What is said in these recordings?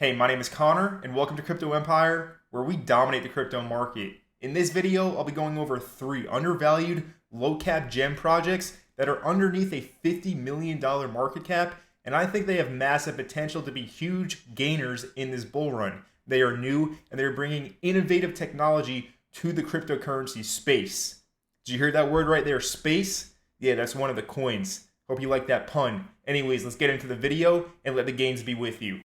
Hey, my name is Connor, and welcome to Crypto Empire, where we dominate the crypto market. In this video, I'll be going over 3 undervalued, low-cap gem projects that are underneath a $50 million market cap, and I think they have massive potential to be huge gainers in this bull run. They are new, and they're bringing innovative technology to the cryptocurrency space. Did you hear that word right there, space? Yeah, that's one of the coins. Hope you like that pun. Anyways, let's get into the video and let the gains be with you.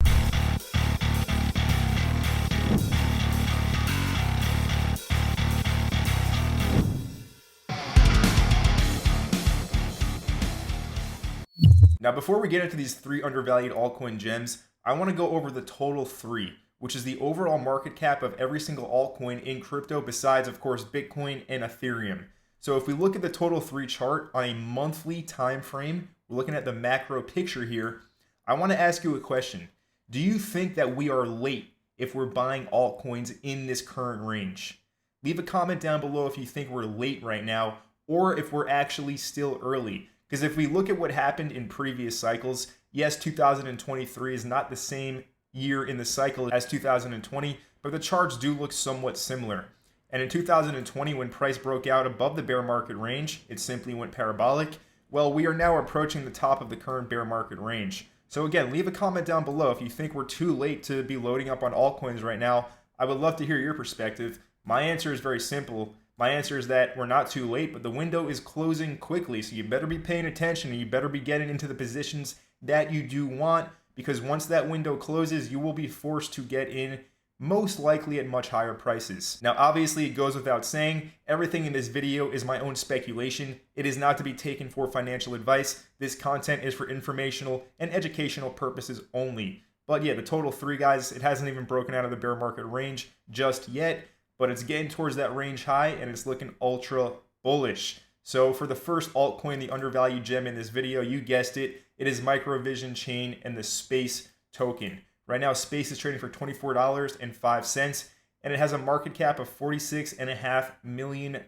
Now, before we get into these 3 undervalued altcoin gems, I want to go over the total 3, which is the overall market cap of every single altcoin in crypto besides, of course, Bitcoin and Ethereum. So if we look at the total 3 chart on a monthly time frame, we're looking at the macro picture here, I want to ask you a question. Do you think that we are late if we're buying altcoins in this current range? Leave a comment down below if you think we're late right now or if we're actually still early. Because if we look at what happened in previous cycles, yes, 2023 is not the same year in the cycle as 2020, but the charts do look somewhat similar. And in 2020, when price broke out above the bear market range, it simply went parabolic. Well, we are now approaching the top of the current bear market range. So again, leave a comment down below if you think we're too late to be loading up on altcoins right now. I would love to hear your perspective. My answer is very simple. My answer is that we're not too late, but the window is closing quickly. So you better be paying attention and you better be getting into the positions that you do want, because once that window closes, you will be forced to get in, most likely at much higher prices. Now, obviously, it goes without saying, everything in this video is my own speculation. It is not to be taken for financial advice. This content is for informational and educational purposes only. But yeah, the total 3, guys, it hasn't even broken out of the bear market range just yet, but it's getting towards that range high and it's looking ultra bullish. So for the first altcoin, the undervalued gem in this video, you guessed it, it is Microvision Chain and the Space token. Right now, Space is trading for $24.05 and it has a market cap of $46.5 million.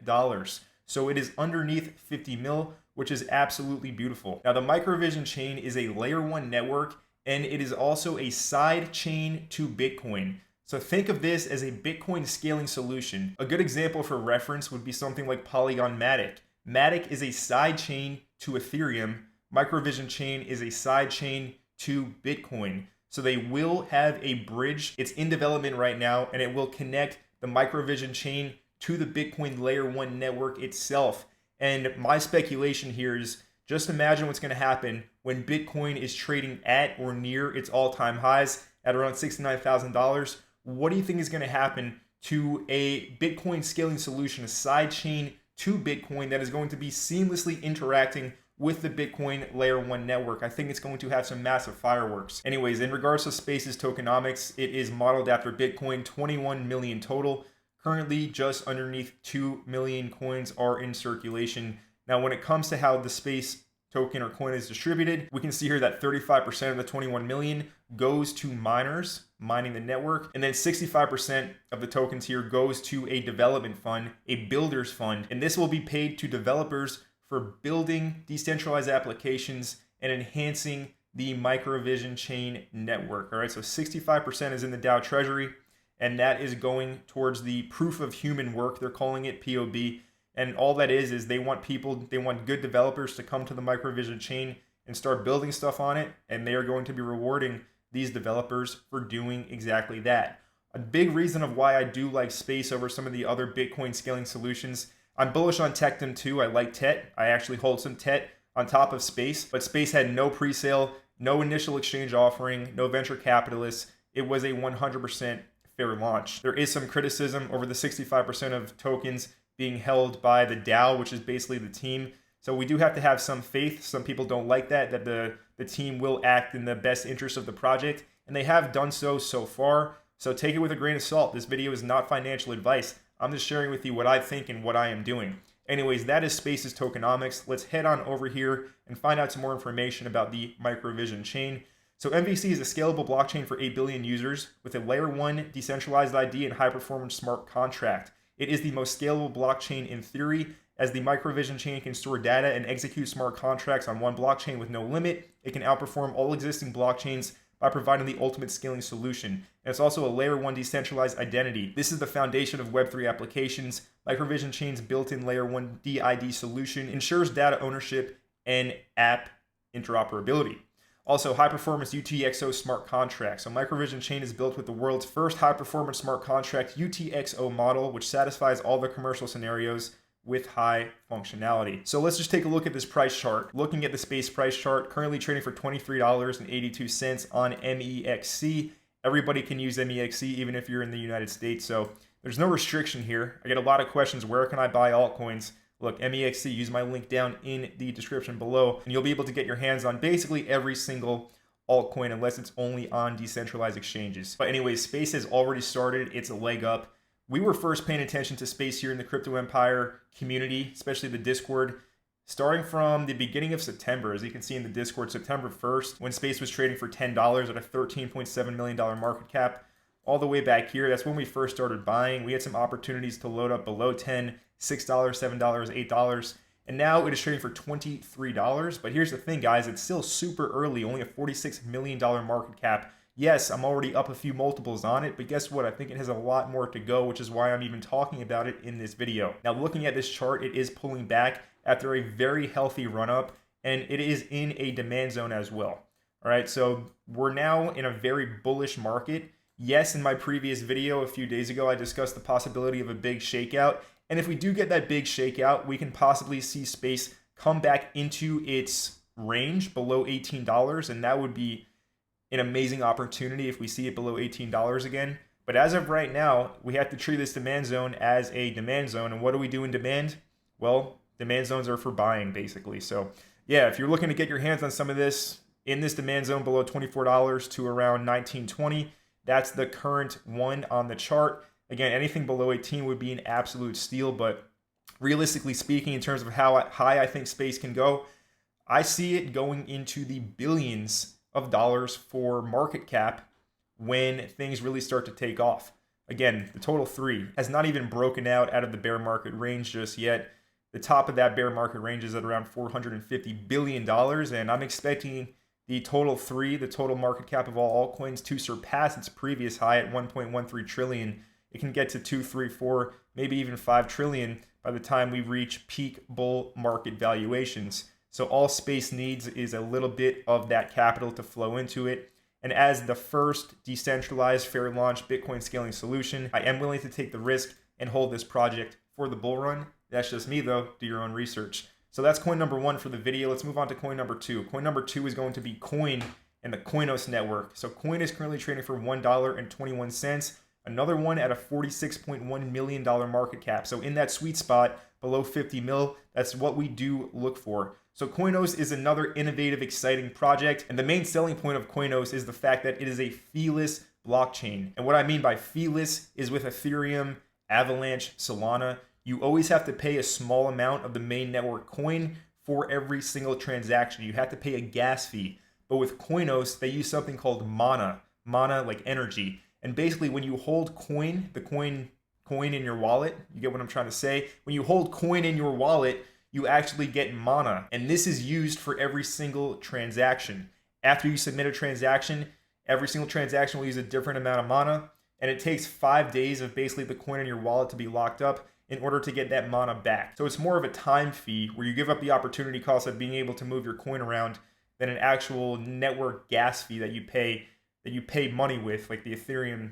So it is underneath 50 mil, which is absolutely beautiful. Now, the Microvision Chain is a layer 1 network and it is also a side chain to Bitcoin. So think of this as a Bitcoin scaling solution. A good example for reference would be something like Polygon Matic. Matic is a side chain to Ethereum. Microvision Chain is a side chain to Bitcoin. So they will have a bridge. It's in development right now, and it will connect the Microvision Chain to the Bitcoin layer 1 network itself. And my speculation here is just imagine what's going to happen when Bitcoin is trading at or near its all-time highs at around $69,000. What do you think is going to happen to a Bitcoin scaling solution, a side chain to Bitcoin that is going to be seamlessly interacting with the Bitcoin layer 1 network? I think it's going to have some massive fireworks. Anyways, in regards to Space's tokenomics, it is modeled after Bitcoin, 21 million total. Currently, just underneath 2 million coins are in circulation. Now, when it comes to how the Space token or coin is distributed, we can see here that 35% of the 21 million goes to miners mining the network, and then 65% of the tokens here goes to a development fund, a builders fund, and this will be paid to developers for building decentralized applications and enhancing the Microvision Chain network. All right, so 65% is in the DAO treasury, and that is going towards the proof of human work. They're calling it POB. And all that is they want good developers to come to the Microvision Chain and start building stuff on it, and they are going to be rewarding these developers for doing exactly that. A big reason of why I do like Space over some of the other Bitcoin scaling solutions, I'm bullish on Tectum too. I like TET. I actually hold some TET on top of Space, but Space had no pre-sale, no initial exchange offering, no venture capitalists. It was a 100% fair launch. There is some criticism over the 65% of tokens being held by the DAO, which is basically the team. So we do have to have some faith. Some people don't like that the team will act in the best interest of the project, and they have done so far. So take it with a grain of salt. This video is not financial advice. I'm just sharing with you what I think and what I am doing. Anyways, that is Space's tokenomics. Let's head on over here and find out some more information about the Microvision Chain. So MVC is a scalable blockchain for 8 billion users with a layer 1 decentralized ID and high-performance smart contract. It is the most scalable blockchain in theory, as the Microvision Chain can store data and execute smart contracts on one blockchain with no limit. It can outperform all existing blockchains by providing the ultimate scaling solution. And it's also a layer 1 decentralized identity. This is the foundation of Web3 applications. Microvision Chain's built-in layer 1 DID solution ensures data ownership and app interoperability. Also, high-performance UTXO smart contract. So Microvision Chain is built with the world's first high-performance smart contract UTXO model, which satisfies all the commercial scenarios with high functionality. So let's just take a look at this price chart. Looking at the space price chart, currently trading for $23.82 on MEXC. Everybody can use MEXC, even if you're in the United States. So there's no restriction here. I get a lot of questions, where can I buy altcoins? Look, MEXC, use my link down in the description below, and you'll be able to get your hands on basically every single altcoin unless it's only on decentralized exchanges. But anyways, space has already started its leg up. We were first paying attention to space here in the Crypto Empire community, especially the Discord, starting from the beginning of September. As you can see in the Discord, September 1st, when space was trading for $10 at a $13.7 million market cap. All the way back here, that's when we first started buying. We had some opportunities to load up below 10, $6, $7, $8, and now it is trading for $23. But here's the thing, guys, it's still super early, only a $46 million market cap. Yes, I'm already up a few multiples on it, but guess what? I think it has a lot more to go, which is why I'm even talking about it in this video. Now, looking at this chart, it is pulling back after a very healthy run-up, and it is in a demand zone as well. All right, so we're now in a very bullish market. Yes, in my previous video a few days ago, I discussed the possibility of a big shakeout. And if we do get that big shakeout, we can possibly see space come back into its range below $18. And that would be an amazing opportunity if we see it below $18 again. But as of right now, we have to treat this demand zone as a demand zone. And what do we do in demand? Well, demand zones are for buying, basically. So yeah, if you're looking to get your hands on some of this in this demand zone below $24 to around $19.20, that's the current one on the chart. Again, anything below 18 would be an absolute steal, but realistically speaking, in terms of how high I think space can go, I see it going into the billions of dollars for market cap when things really start to take off. Again, the total 3 has not even broken out of the bear market range just yet. The top of that bear market range is at around $450 billion, and I'm expecting the total 3, the total market cap of all altcoins, to surpass its previous high at 1.13 trillion. It can get to 2, 3, 4, maybe even 5 trillion by the time we reach peak bull market valuations. So all space needs is a little bit of that capital to flow into it. And as the first decentralized fair launch Bitcoin scaling solution, I am willing to take the risk and hold this project for the bull run. That's just me though, do your own research. So that's coin number 1 for the video. Let's move on to coin number 2. Coin number 2 is going to be Coin and the Koinos network. So Coin is currently trading for $1.21. Another one at a $46.1 million market cap. So in that sweet spot below 50 mil, that's what we do look for. So Koinos is another innovative, exciting project. And the main selling point of Koinos is the fact that it is a feeless blockchain. And what I mean by feeless is with Ethereum, Avalanche, Solana, you always have to pay a small amount of the main network coin for every single transaction. You have to pay a gas fee. But with Koinos, they use something called mana like energy. And basically when you hold coin, the coin in your wallet, you get what I'm trying to say? When you hold coin in your wallet, you actually get mana. And this is used for every single transaction. After you submit a transaction, every single transaction will use a different amount of mana. And it takes 5 days of basically the coin in your wallet to be locked up in order to get that mana back. So it's more of a time fee where you give up the opportunity cost of being able to move your coin around than an actual network gas fee that you pay money with, like the Ethereum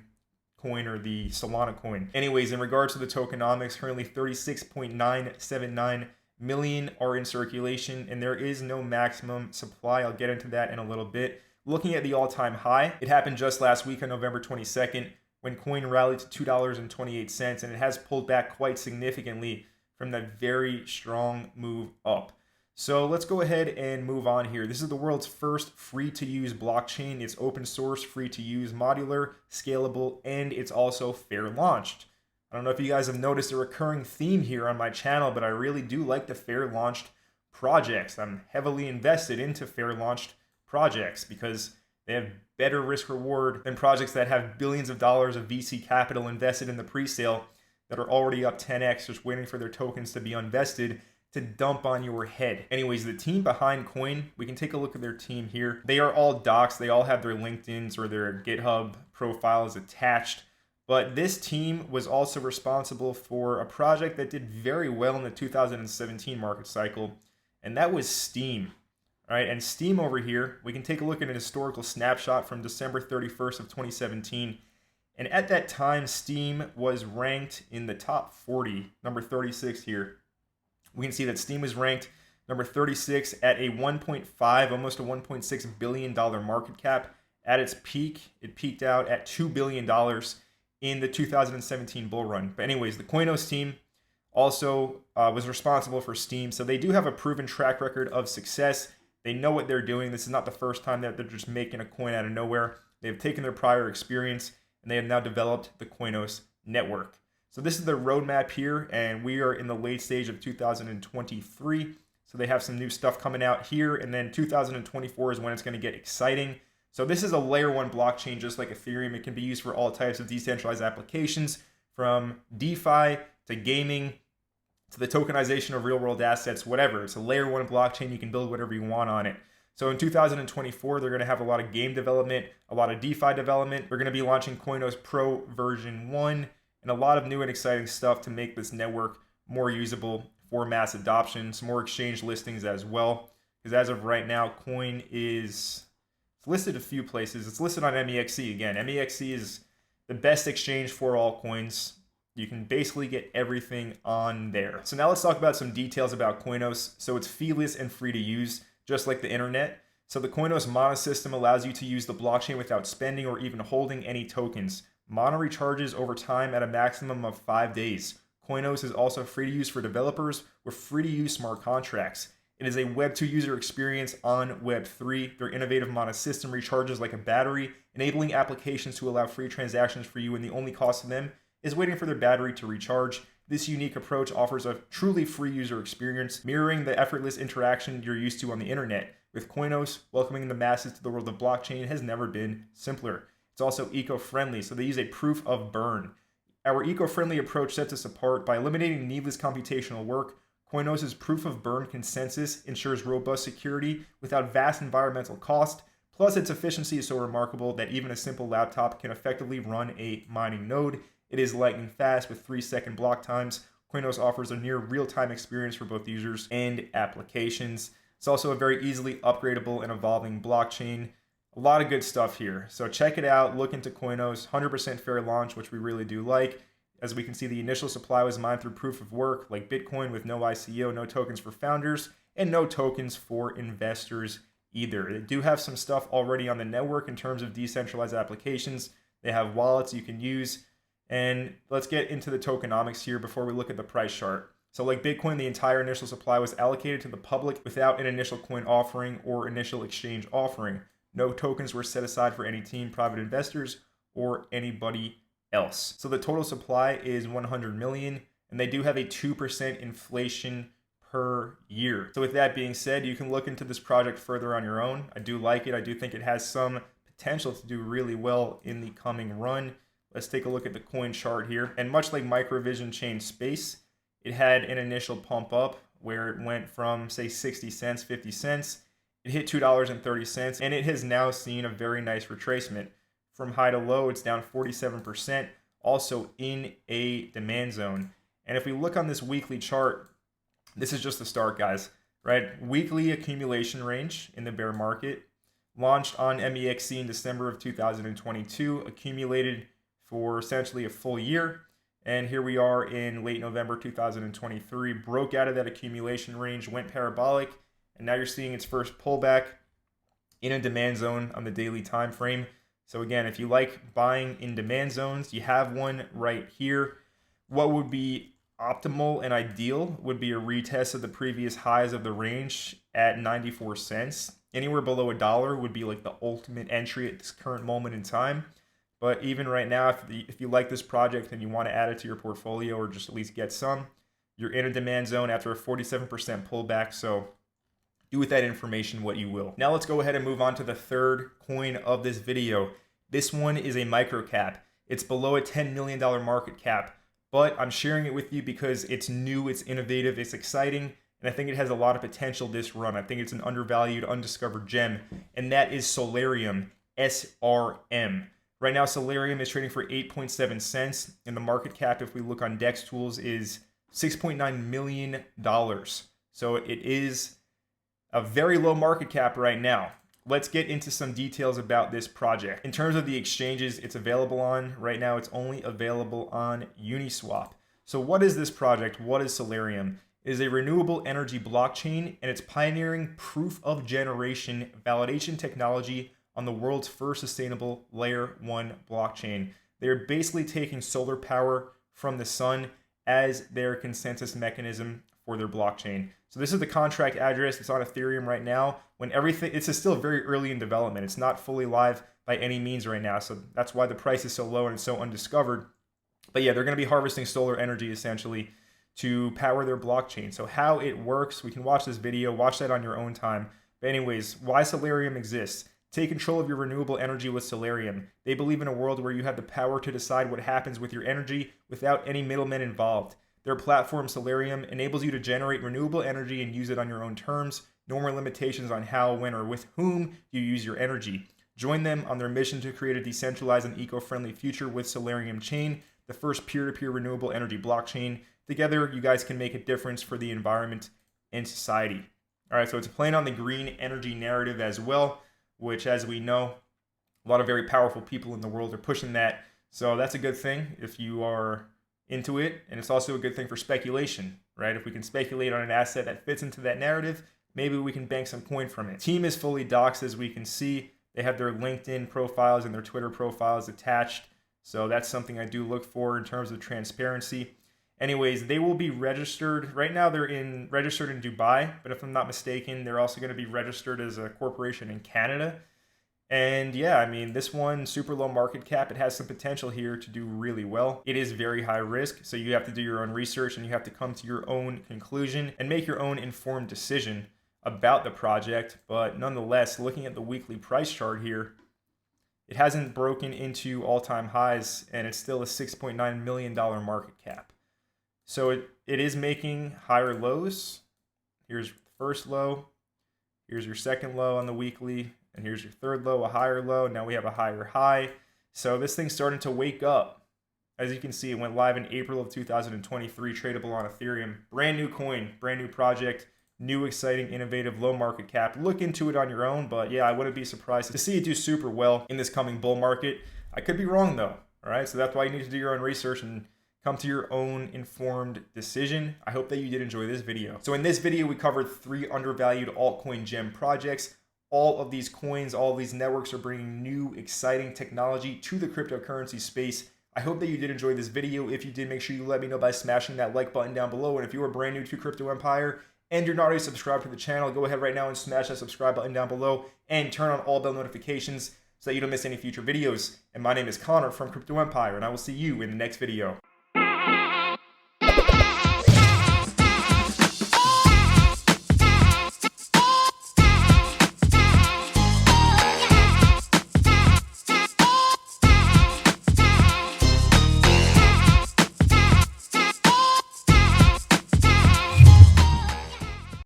coin or the Solana coin. Anyways, in regards to the tokenomics, currently 36.979 million are in circulation, and there is no maximum supply. I'll get into that in a little bit. Looking at the all-time high, it happened just last week on November 22nd, when coin rallied to $2.28, and it has pulled back quite significantly from that very strong move up. So let's go ahead and move on here. This is the world's first free-to-use blockchain. It's open source, free-to-use, modular, scalable, and it's also fair launched. I don't know if you guys have noticed a recurring theme here on my channel, but I really do like the fair launched projects. I'm heavily invested into fair launched projects because they have better risk reward than projects that have billions of dollars of VC capital invested in the pre-sale that are already up 10x, just waiting for their tokens to be unvested to dump on your head. Anyways, the team behind Coin, we can take a look at their team here. They are all docs. They all have their LinkedIns or their GitHub profiles attached. But this team was also responsible for a project that did very well in the 2017 market cycle, and that was Steam. All right, and Steam over here, we can take a look at an historical snapshot from December 31st of 2017. And at that time, Steam was ranked in the top 40, number 36 here. We can see that Steam was ranked number 36 at a 1.5, almost a $1.6 billion market cap. At its peak, it peaked out at $2 billion in the 2017 bull run. But anyways, the Coinos team also was responsible for Steam. So they do have a proven track record of success. They know what they're doing. This is not the first time that they're just making a coin out of nowhere. They've taken their prior experience and they have now developed the Coinos network. So this is the roadmap here, and we are in the late stage of 2023. So they have some new stuff coming out here, and then 2024 is when it's going to get exciting. So this is a layer 1 blockchain, just like Ethereum. It can be used for all types of decentralized applications, from DeFi to gaming to the tokenization of real world assets, whatever. It's a layer 1 blockchain. You can build whatever you want on it. So in 2024, they're going to have a lot of game development, a lot of DeFi development. They're going to be launching Coinos Pro version 1 and a lot of new and exciting stuff to make this network more usable for mass adoption. Some more exchange listings as well. Because as of right now, Coin is listed a few places. It's listed on MEXC again. MEXC is the best exchange for altcoins. You can basically get everything on there. So now let's talk about some details about Coinos. So it's feeless and free to use, just like the internet. So the Coinos Mana system allows you to use the blockchain without spending or even holding any tokens. Mana recharges over time at a maximum of 5 days. Coinos is also free to use for developers with free to use smart contracts. It is a Web 2 user experience on Web 3. Their innovative Mana system recharges like a battery, enabling applications to allow free transactions for you, and the only cost to them is waiting for their battery to recharge. This unique approach offers a truly free user experience, mirroring the effortless interaction you're used to on the internet. With Coinos, welcoming the masses to the world of blockchain has never been simpler. It's also eco-friendly, so they use a proof of burn. Our eco-friendly approach sets us apart by eliminating needless computational work. Coinos' proof of burn consensus ensures robust security without vast environmental cost. Plus, its efficiency is so remarkable that even a simple laptop can effectively run a mining node. It is lightning fast with 3-second block times. Coinos offers a near real-time experience for both users and applications. It's also a very easily upgradable and evolving blockchain. A lot of good stuff here. So check it out. Look into Coinos. 100% fair launch, which we really do like. As we can see, the initial supply was mined through proof of work, like Bitcoin, with no ICO, no tokens for founders, and no tokens for investors either. They do have some stuff already on the network in terms of decentralized applications. They have wallets you can use. And let's get into the tokenomics here before we look at the price chart. So like Bitcoin, the entire initial supply was allocated to the public without an initial coin offering or initial exchange offering. No tokens were set aside for any team, private investors, or anybody else. So the total supply is 100 million, and they do have a 2% inflation per year. So with that being said, you can look into this project further on your own. I do like it. I do think it has some potential to do really well in the coming run. Let's take a look at the coin chart here. And much like Microvision Chain Space, it had an initial pump up where it went from, say, 60 cents, 50 cents. It hit $2.30, and it has now seen a very nice retracement. From high to low, it's down 47%, also in a demand zone. And if we look on this weekly chart, this is just the start, guys, right? Weekly accumulation range in the bear market, launched on MEXC in December of 2022, accumulated for essentially a full year. And here we are in late November 2023, broke out of that accumulation range, went parabolic, and now you're seeing its first pullback in a demand zone on the daily time frame. So again, if you like buying in demand zones, you have one right here. What would be optimal and ideal would be a retest of the previous highs of the range at 94 cents. Anywhere below $1 would be like the ultimate entry at this current moment in time. But even right now, if you like this project and you want to add it to your portfolio or just at least get some, you're in a demand zone after a 47% pullback. So do with that information what you will. Now let's go ahead and move on to the third coin of this video. This one is a micro cap. It's below a $10 million market cap, but I'm sharing it with you because it's new, it's innovative, it's exciting, and and I think it has a lot of potential this run. I think it's an undervalued, undiscovered gem, and that is Solarium, SRM. Right now, Solarium is trading for 8.7 cents, and the market cap, if we look on DEX tools, is $6.9 million. So it is a very low market cap right now. Let's get into some details about this project. In terms of the exchanges it's available on, right now it's only available on Uniswap. So what is this project? What is Solarium? It is a renewable energy blockchain, and it's pioneering proof of generation validation technology on the world's first sustainable layer 1 blockchain. They're basically taking solar power from the sun as their consensus mechanism for their blockchain. So this is the contract address. It's on Ethereum right now. When everything, it's still very early in development. It's not fully live by any means right now. So that's why the price is so low and it's so undiscovered. But yeah, they're going to be harvesting solar energy essentially to power their blockchain. So how it works, we can watch this video, watch that on your own time. But anyways, why Solarium exists. Take control of your renewable energy with Solarium. They believe in a world where you have the power to decide what happens with your energy without any middlemen involved. Their platform, Solarium, enables you to generate renewable energy and use it on your own terms. No more limitations on how, when, or with whom you use your energy. Join them on their mission to create a decentralized and eco-friendly future with Solarium Chain, the first peer-to-peer renewable energy blockchain. Together, you guys can make a difference for the environment and society. All right, so it's playing on the green energy narrative as well, which, as we know, a lot of very powerful people in the world are pushing that. So that's a good thing if you are into it, and it's also a good thing for speculation, right? If we can speculate on an asset that fits into that narrative, maybe we can bank some coin from it. Team is fully doxed, as we can see. They have their LinkedIn profiles and their Twitter profiles attached, so that's something I do look for in terms of transparency. Anyways, they will be registered. Right now they're registered in Dubai, but if I'm not mistaken, they're also going to be registered as a corporation in Canada. And yeah, I mean, this one, super low market cap, it has some potential here to do really well. It is very high risk, so you have to do your own research and you have to come to your own conclusion and make your own informed decision about the project. But nonetheless, looking at the weekly price chart here, it hasn't broken into all-time highs, and it's still a $6.9 million market cap. So it is making higher lows. Here's the first low. Here's your second low on the weekly. And here's your third low, a higher low. Now we have a higher high. So this thing's starting to wake up. As you can see, it went live in April of 2023, tradable on Ethereum. Brand new coin, brand new project, new, exciting, innovative, low market cap. Look into it on your own, but yeah, I wouldn't be surprised to see it do super well in this coming bull market. I could be wrong though, all right? So that's why you need to do your own research and come to your own informed decision. I hope that you did enjoy this video. So in this video, we covered 3 undervalued altcoin gem projects. All of these coins, all of these networks are bringing new, exciting technology to the cryptocurrency space. I hope that you did enjoy this video. If you did, make sure you let me know by smashing that like button down below. And if you are brand new to Crypto Empire and you're not already subscribed to the channel, go ahead right now and smash that subscribe button down below and turn on all bell notifications so that you don't miss any future videos. And my name is Connor from Crypto Empire, and I will see you in the next video.